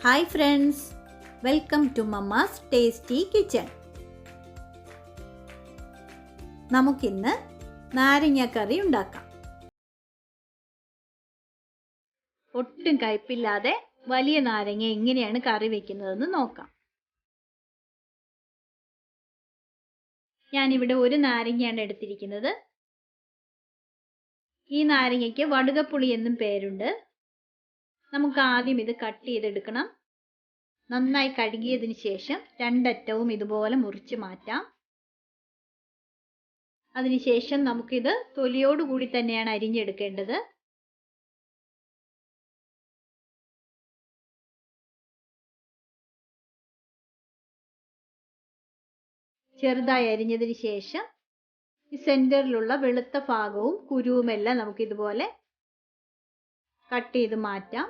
Hi friends, welcome to Mamma's Tasty Kitchen. നമുക്കിന്ന് നാരങ്ങ കറി ഉണ്ടാക്കാം. ഒട്ടും കയ്പില്ലാതെ വലിയ നാരങ്ങ എങ്ങനെയാണ് കറി വെക്കുന്നതെന്ന് നോക്കാം. ഞാനിവിടെ ഒരു നാരങ്ങയാണ് എടുത്തിരിക്കുന്നത്. ഈ നാരങ്ങയ്ക്ക് വടുകപ്പുളി എന്നും പേരുണ്ട്. നമുക്ക് ആദ്യം ഇത് കട്ട് ചെയ്തെടുക്കണം. നന്നായി കഴുകിയതിന് ശേഷം രണ്ടറ്റവും ഇതുപോലെ മുറിച്ച് മാറ്റാം. അതിനുശേഷം നമുക്കിത് തൊലിയോടുകൂടി തന്നെയാണ് അരിഞ്ഞെടുക്കേണ്ടത്. ചെറുതായി അരിഞ്ഞതിന് ശേഷം ഈ സെന്ററിലുള്ള വെളുത്ത ഭാഗവും കുരുവുമെല്ലാം നമുക്കിതുപോലെ കട്ട് ചെയ്ത് മാറ്റാം.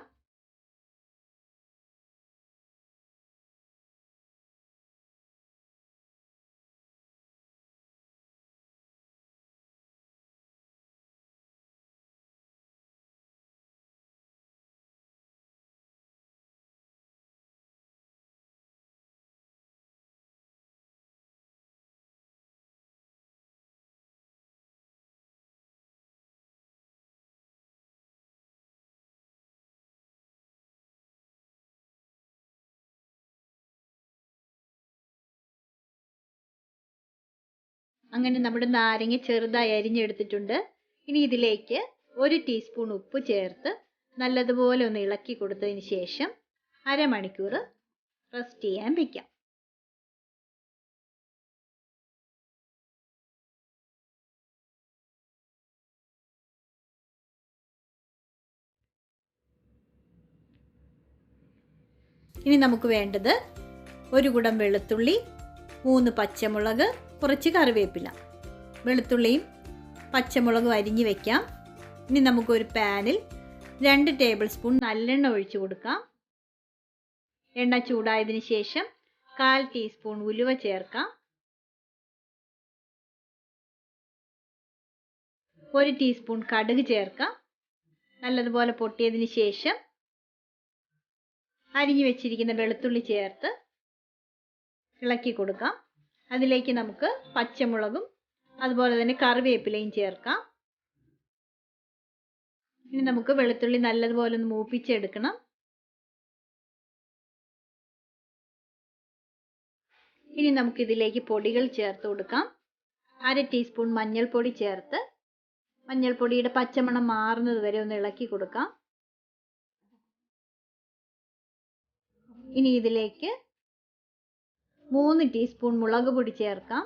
അങ്ങനെ നമ്മുടെ നാരങ്ങ ചെറുതായി അരിഞ്ഞെടുത്തിട്ടുണ്ട്. ഇനി ഇതിലേക്ക് 1 ടീസ്പൂൺ ഉപ്പ് ചേർത്ത് നല്ലതുപോലെ ഒന്ന് ഇളക്കി കൊടുത്തതിന് ശേഷം അരമണിക്കൂർ റെസ്റ്റ് ചെയ്യാൻ വെക്കാം. ഇനി നമുക്ക് വേണ്ടത് 1 കുടം വെളുത്തുള്ളി, 3 പച്ചമുളക്, കുറച്ച് കറിവേപ്പില. വെളുത്തുള്ളിയും പച്ചമുളകും അരിഞ്ഞു വെക്കാം. ഇനി നമുക്കൊരു പാനിൽ 2 ടേബിൾ സ്പൂൺ നല്ലെണ്ണ ഒഴിച്ചു കൊടുക്കാം. എണ്ണ ചൂടായതിനു ശേഷം 1/4 ടീസ്പൂൺ ഉലുവ ചേർക്കാം. 1 ടീസ്പൂൺ കടുക് ചേർക്കാം. നല്ലതുപോലെ പൊട്ടിയതിനു ശേഷം അരിഞ്ഞു വെച്ചിരിക്കുന്ന വെളുത്തുള്ളി ചേർത്ത് ഇളക്കി കൊടുക്കാം. അതിലേക്ക് നമുക്ക് പച്ചമുളകും അതുപോലെ തന്നെ കറിവേപ്പിലയും ചേർക്കാം. ഇനി നമുക്ക് വെളുത്തുള്ളി നല്ലതുപോലെ ഒന്ന് മൂപ്പിച്ചെടുക്കണം. ഇനി നമുക്ക് ഇതിലേക്ക് പൊടികൾ ചേർത്ത് കൊടുക്കാം. 1/2 ടീസ്പൂൺ മഞ്ഞൾപ്പൊടി ചേർത്ത് മഞ്ഞൾപ്പൊടിയുടെ പച്ചമണം മാറുന്നത് വരെ ഒന്ന് ഇളക്കി കൊടുക്കാം. ഇനി ഇതിലേക്ക് 3 ടീസ്പൂൺ മുളക് പൊടി ചേർക്കാം.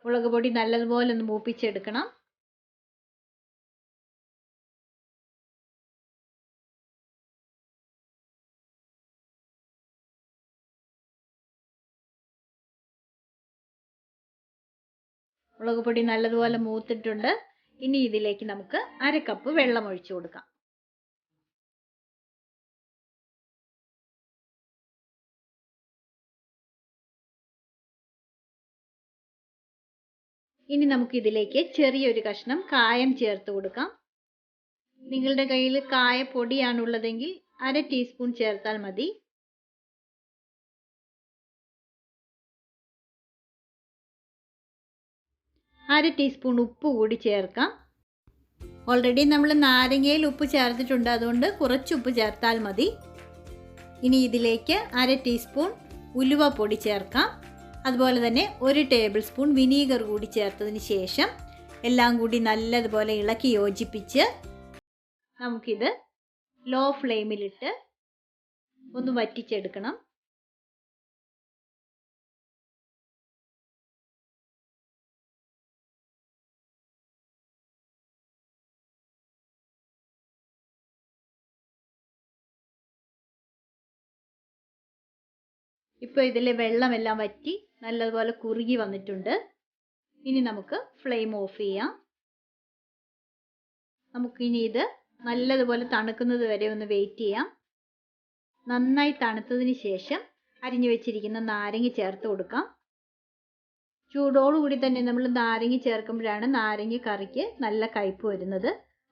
മുളക് പൊടി നല്ലതുപോലെ ഒന്ന് മൂപ്പിച്ചെടുക്കണം. മുളക് പൊടി നല്ലതുപോലെ മൂത്തിട്ടുണ്ട്. ഇനി ഇതിലേക്ക് നമുക്ക് 1/2 കപ്പ് വെള്ളം ഒഴിച്ചു കൊടുക്കാം. ഇനി നമുക്ക് ഇതിലേക്ക് ചെറിയൊരു കഷ്ണം കായം ചേർത്ത് കൊടുക്കാം. നിങ്ങളുടെ കയ്യിൽ കായപ്പൊടിയാണുള്ളതെങ്കിൽ 1/2 ടീസ്പൂൺ ചേർത്താൽ മതി. അര ടീസ്പൂൺ ഉപ്പ് കൂടി ചേർക്കാം. ഓൾറെഡി നമ്മൾ നാരങ്ങയിൽ ഉപ്പ് ചേർത്തിട്ടുണ്ട്, അതുകൊണ്ട് കുറച്ച് ഉപ്പ് ചേർത്താൽ മതി. ഇനി ഇതിലേക്ക് 1/2 ടീസ്പൂൺ ഉലുവ പൊടി ചേർക്കാം. അതുപോലെ തന്നെ 1 ടേബിൾ സ്പൂൺ വിനീഗർ കൂടി ചേർത്തതിന് ശേഷം എല്ലാം കൂടി നല്ലതുപോലെ ഇളക്കി യോജിപ്പിച്ച് നമുക്കിത് ലോ ഫ്ലെയിമിലിട്ട് ഒന്ന് വറ്റിച്ചെടുക്കണം. ഇപ്പോൾ ഇതിലെ വെള്ളമെല്ലാം വറ്റി നല്ലതുപോലെ കുറുകി വന്നിട്ടുണ്ട്. ഇനി നമുക്ക് ഫ്ലെയിം ഓഫ് ചെയ്യാം. നമുക്കിനി ഇത് നല്ലതുപോലെ തണുക്കുന്നത് വരെ ഒന്ന് വെയിറ്റ് ചെയ്യാം. നന്നായി തണുത്തതിന് ശേഷം അരിഞ്ഞു വെച്ചിരിക്കുന്ന നാരങ്ങ ചേർത്ത് കൊടുക്കാം. ചൂടോടുകൂടി തന്നെ നമ്മൾ നാരങ്ങ ചേർക്കുമ്പോഴാണ് നാരങ്ങ കറിക്ക് നല്ല കയ്പ്പ് വരുന്നത്.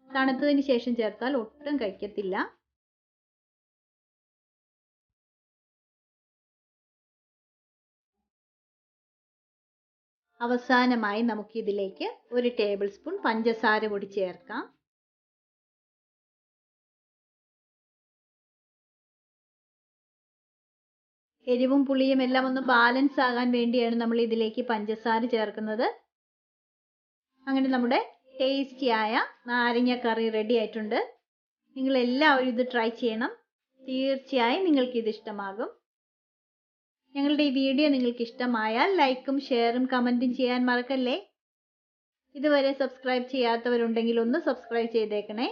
തണുത്തതിന് ശേഷം ചേർത്താൽ ഒട്ടും കഴിക്കത്തില്ല. അവസാനമായി നമുക്കിതിലേക്ക് 1 ടേബിൾ സ്പൂൺ പഞ്ചസാര കൂടി ചേർക്കാം. എരിവും പുളിയും എല്ലാം ഒന്ന് ബാലൻസ് ആകാൻ വേണ്ടിയാണ് നമ്മൾ ഇതിലേക്ക് പഞ്ചസാര ചേർക്കുന്നത്. അങ്ങനെ നമ്മുടെ ടേസ്റ്റിയായ നാരങ്ങ കറി റെഡി ആയിട്ടുണ്ട്. നിങ്ങൾ എല്ലാവരും ഇത് ട്രൈ ചെയ്യണം. തീർച്ചയായും നിങ്ങൾക്കിത് ഇഷ്ടമാകും. ഞങ്ങളുടെ ഈ വീഡിയോ നിങ്ങൾക്ക് ഇഷ്ടമായാൽ ലൈക്കും ഷെയറും കമൻറ്റും ചെയ്യാൻ മറക്കല്ലേ. ഇതുവരെ സബ്സ്ക്രൈബ് ചെയ്യാത്തവരുണ്ടെങ്കിൽ ഒന്ന് സബ്സ്ക്രൈബ് ചെയ്തേക്കണേ.